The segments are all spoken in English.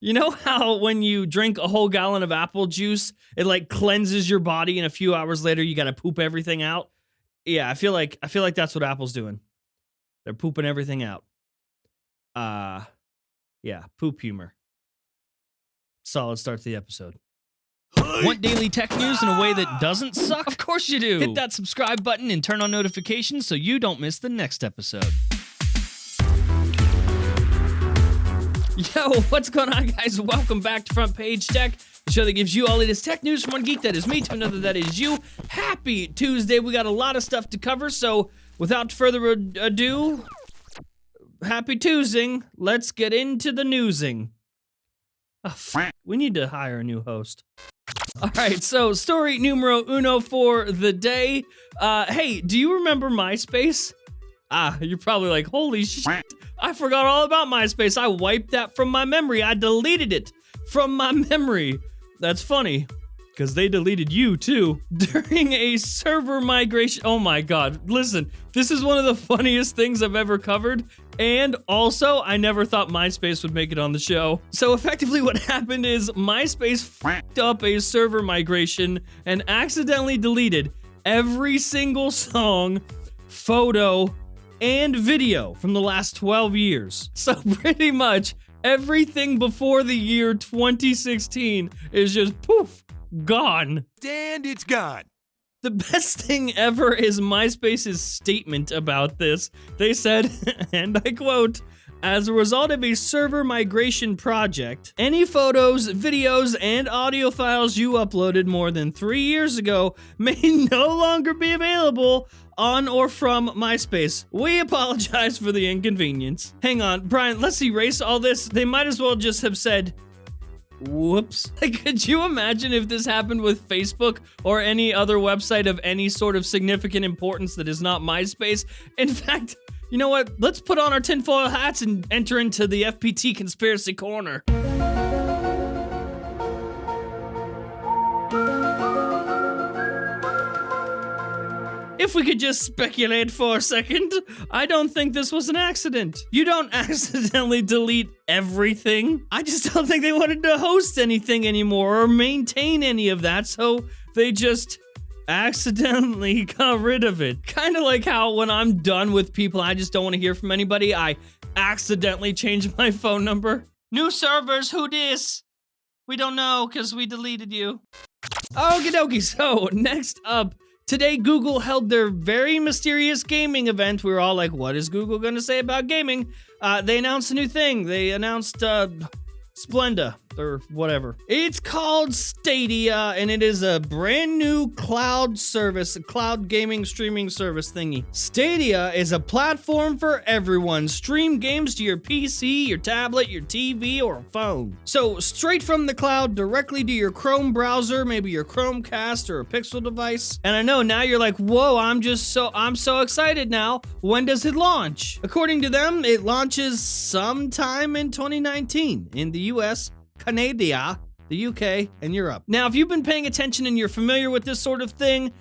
You know how when you drink a whole gallon of apple juice, it like cleanses your body and a few hours later you got to poop everything out? Yeah, I feel like that's what Apple's doing. They're pooping everything out. Yeah, poop humor. Solid start to the episode. Want daily tech news in a way that doesn't suck? Of course you do. Hit that subscribe button and turn on notifications so you don't miss the next episode. Yo, what's going on, guys? Welcome back to Front Page Tech, the show that gives you all latest tech news from one geek that is me to another that is you. Happy Tuesday. We got a lot of stuff to cover, so without further ado, happy Tuesday. Let's get into the newsing. Oh, we need to hire a new host. All right, so story numero uno for the day. Hey, do you remember MySpace? You're probably like, holy shit, I forgot all about MySpace. I wiped that from my memory. I deleted it from my memory. That's funny, because they deleted you too. During a server migration, oh my god, listen, this is one of the funniest things I've ever covered, and also, I never thought MySpace would make it on the show. So effectively what happened is MySpace fucked up a server migration and accidentally deleted every single song, photo, and video from the last 12 years. So pretty much everything before the year 2016 is just poof, gone. And it's gone. The best thing ever is MySpace's statement about this. They said, and I quote, "As a result of a server migration project, any photos, videos, and audio files you uploaded more than 3 years ago may no longer be available on or from MySpace. We apologize for the inconvenience." Hang on, Brian, let's erase all this. They might as well just have said, whoops. Like, could you imagine if this happened with Facebook or any other website of any sort of significant importance that is not MySpace? In fact, you know what? Let's put on our tinfoil hats and enter into the FPT conspiracy corner. If we could just speculate for a second, I don't think this was an accident. You don't accidentally delete everything. I just don't think they wanted to host anything anymore or maintain any of that, so they just accidentally got rid of it. Kind of like how when I'm done with people I just don't want to hear from anybody, I accidentally change my phone number. New servers, who dis? We don't know because we deleted you. Okie dokie, so next up, today, Google held their very mysterious gaming event. We were all like, what is Google going to say about gaming? They announced a new thing. They announced Splenda, or whatever. It's called Stadia, and it is a brand new cloud service, a cloud gaming streaming service thingy. Stadia is a platform for everyone. Stream games to your PC, your tablet, your TV, or a phone. So straight from the cloud, directly to your Chrome browser, maybe your Chromecast or a Pixel device. And I know now you're like, whoa, I'm so excited now. When does it launch? According to them, it launches sometime in 2019 in the US, Canada, the UK, and Europe. Now, if you've been paying attention and you're familiar with this sort of thing,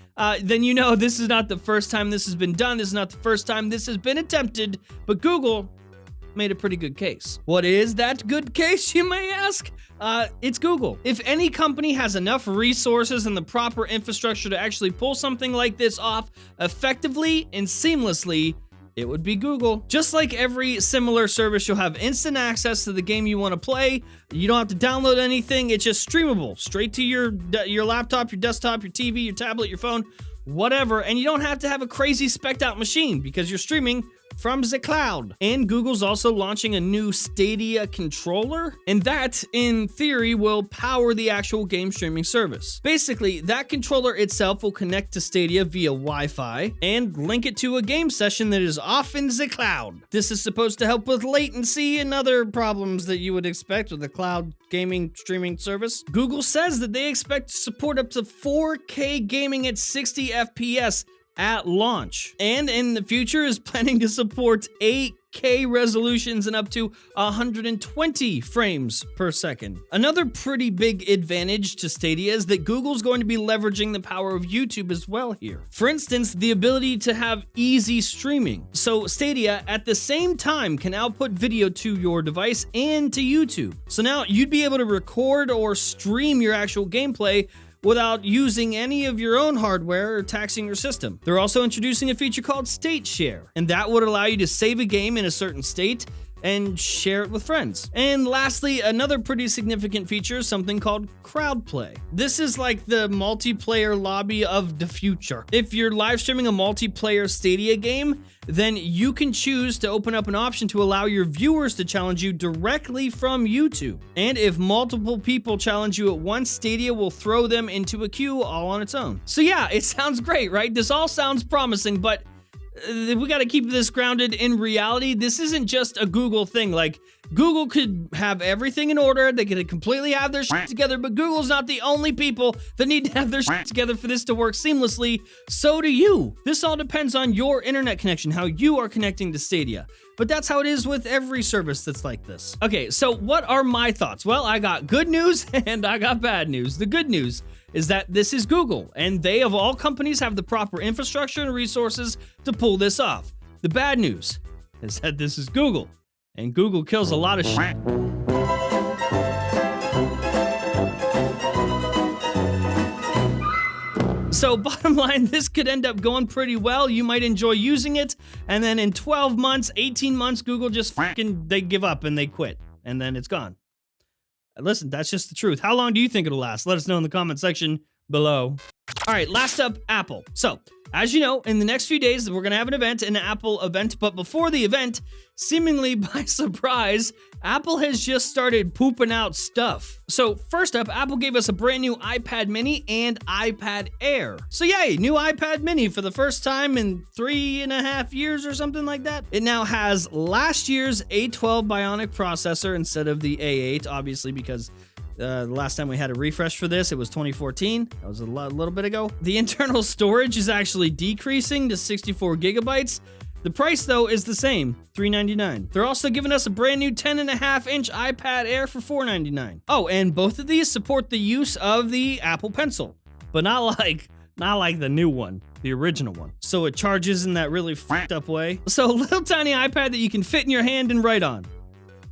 then you know this is not the first time this has been done. This is not the first time this has been attempted, but Google made a pretty good case. What is that good case, you may ask? It's Google. If any company has enough resources and the proper infrastructure to actually pull something like this off effectively and seamlessly, it would be Google. Just like every similar service, you'll have instant access to the game you want to play. You don't have to download anything. It's just streamable straight to your laptop, your desktop, your TV, your tablet, your phone, whatever. And you don't have to have a crazy spec'd out machine because you're streaming from the cloud. And Google's also launching a new Stadia controller, and that, in theory, will power the actual game streaming service. Basically, that controller itself will connect to Stadia via Wi-Fi and link it to a game session that is off in the cloud. This is supposed to help with latency and other problems that you would expect with a cloud gaming streaming service. Google says that they expect to support up to 4K gaming at 60 FPS at launch, and in the future is planning to support 4K resolutions and up to 120 frames per second. Another pretty big advantage to Stadia is that Google's going to be leveraging the power of YouTube as well here. For instance, the ability to have easy streaming. So Stadia at the same time can output video to your device and to YouTube. So now you'd be able to record or stream your actual gameplay without using any of your own hardware or taxing your system. They're also introducing a feature called State Share, and that would allow you to save a game in a certain state and share it with friends. And lastly, another pretty significant feature is something called crowd play. This is like the multiplayer lobby of the future. If you're live streaming a multiplayer Stadia game, then you can choose to open up an option to allow your viewers to challenge you directly from YouTube. And if multiple people challenge you at once, Stadia will throw them into a queue all on its own. So yeah, it sounds great, right? This all sounds promising, but we got to keep this grounded in reality. This isn't just a Google thing. Like, Google could have everything in order. They could completely have their shit together, but Google's not the only people that need to have their shit together for this to work seamlessly. So do you. This all depends on your internet connection, how you are connecting to Stadia. But that's how it is with every service that's like this. Okay, so what are my thoughts? Well, I got good news and I got bad news. The good news is that this is Google, and they, of all companies, have the proper infrastructure and resources to pull this off. The bad news is that this is Google, and Google kills a lot of shit. So bottom line, this could end up going pretty well. You might enjoy using it, and then in 12 months, 18 months, Google just they give up and they quit, and then it's gone. Listen, that's just the truth. How long do you think it'll last? Let us know in the comment section below. All right, last up, Apple. So, as you know, in the next few days, we're going to have an Apple event. But before the event, seemingly by surprise, Apple has just started pooping out stuff. So first up, Apple gave us a brand new iPad mini and iPad Air. So yay, new iPad mini for the first time in 3.5 years or something like that. It now has last year's A12 Bionic processor instead of the A8, obviously because the last time we had a refresh for this, it was 2014. That was a little bit ago. The internal storage is actually decreasing to 64 gigabytes. The price, though, is the same, $399. They're also giving us a brand new 10.5-inch iPad Air for $499. Oh, and both of these support the use of the Apple Pencil, but not like the new one, the original one. So it charges in that really fucked up way. So a little tiny iPad that you can fit in your hand and write on.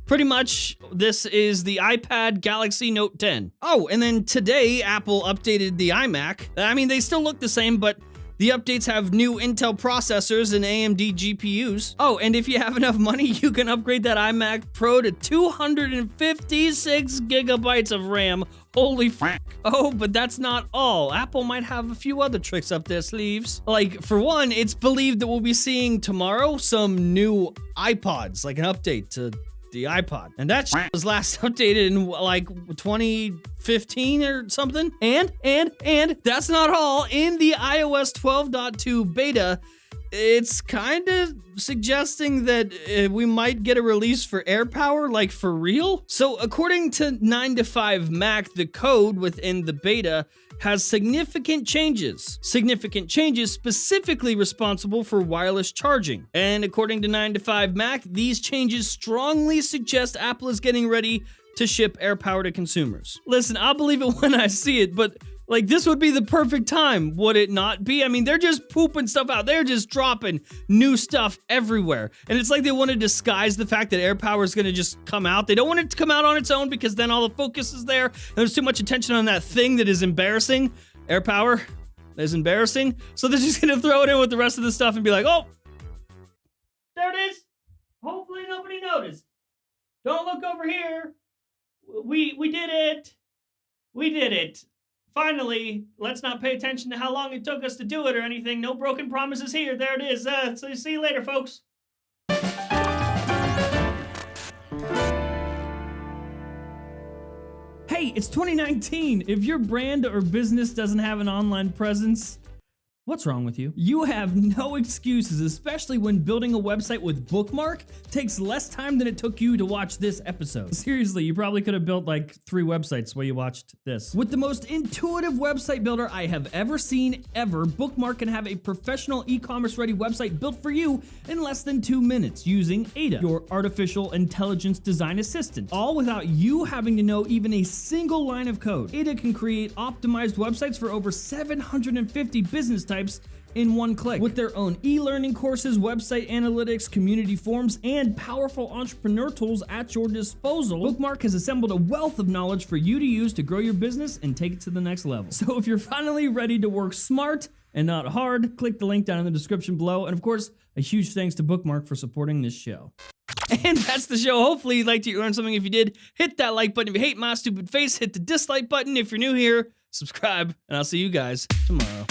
Pretty much, this is the iPad Galaxy Note 10. Oh, and then today, Apple updated the iMac. I mean, they still look the same, but the updates have new Intel processors and AMD GPUs. Oh, and if you have enough money, you can upgrade that iMac Pro to 256 gigabytes of RAM. Holy f***. Oh, but that's not all. Apple might have a few other tricks up their sleeves. Like, for one, it's believed that we'll be seeing tomorrow some new iPods, like an update to the iPod. And that was last updated in like 2015 or something. And that's not all. In the iOS 12.2 beta, it's kind of suggesting that we might get a release for AirPower, like for real. So according to 9to5Mac, the code within the beta has significant changes specifically responsible for wireless charging. And according to 9to5Mac, these changes strongly suggest Apple is getting ready to ship AirPower to consumers. Listen, I'll believe it when I see it, but like, this would be the perfect time, would it not be? I mean, they're just pooping stuff out. They're just dropping new stuff everywhere. And it's like they want to disguise the fact that AirPower is going to just come out. They don't want it to come out on its own because then all the focus is there. And there's too much attention on that thing that is embarrassing. AirPower is embarrassing. So they're just going to throw it in with the rest of the stuff and be like, oh, there it is. Hopefully nobody noticed. Don't look over here. We did it. We did it. Finally, let's not pay attention to how long it took us to do it or anything. No broken promises here. There it is. So see you later, folks. Hey, it's 2019. If your brand or business doesn't have an online presence, What's wrong with you? You have no excuses, especially when building a website with Bookmark takes less time than it took you to watch this episode. Seriously, you probably could have built like 3 websites while you watched this. With the most intuitive website builder I have ever seen ever, Bookmark can have a professional e-commerce ready website built for you in less than 2 minutes using Ada, your artificial intelligence design assistant, all without you having to know even a single line of code. Ada can create optimized websites for over 750 business types in one click. With their own e-learning courses, website analytics, community forums, and powerful entrepreneur tools at your disposal, Bookmark has assembled a wealth of knowledge for you to use to grow your business and take it to the next level. So if you're finally ready to work smart and not hard, click the link down in the description below. And of course, a huge thanks to Bookmark for supporting this show. And that's the show. Hopefully you liked it, you learned something. If you did, hit that like button. If you hate my stupid face, hit the dislike button. If you're new here, subscribe, and I'll see you guys tomorrow.